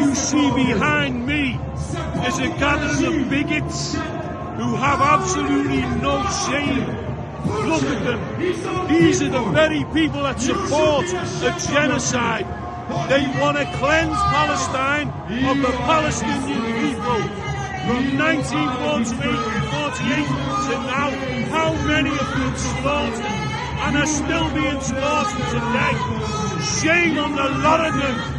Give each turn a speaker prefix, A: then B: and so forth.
A: you see behind me is a gathering of bigots who have absolutely no shame. Look at them. These are the very people that support a genocide. They want to cleanse Palestine of the Palestinian people. From 1948 to now, how many have been slaughtered and are still being slaughtered today? Shame on the lot of them.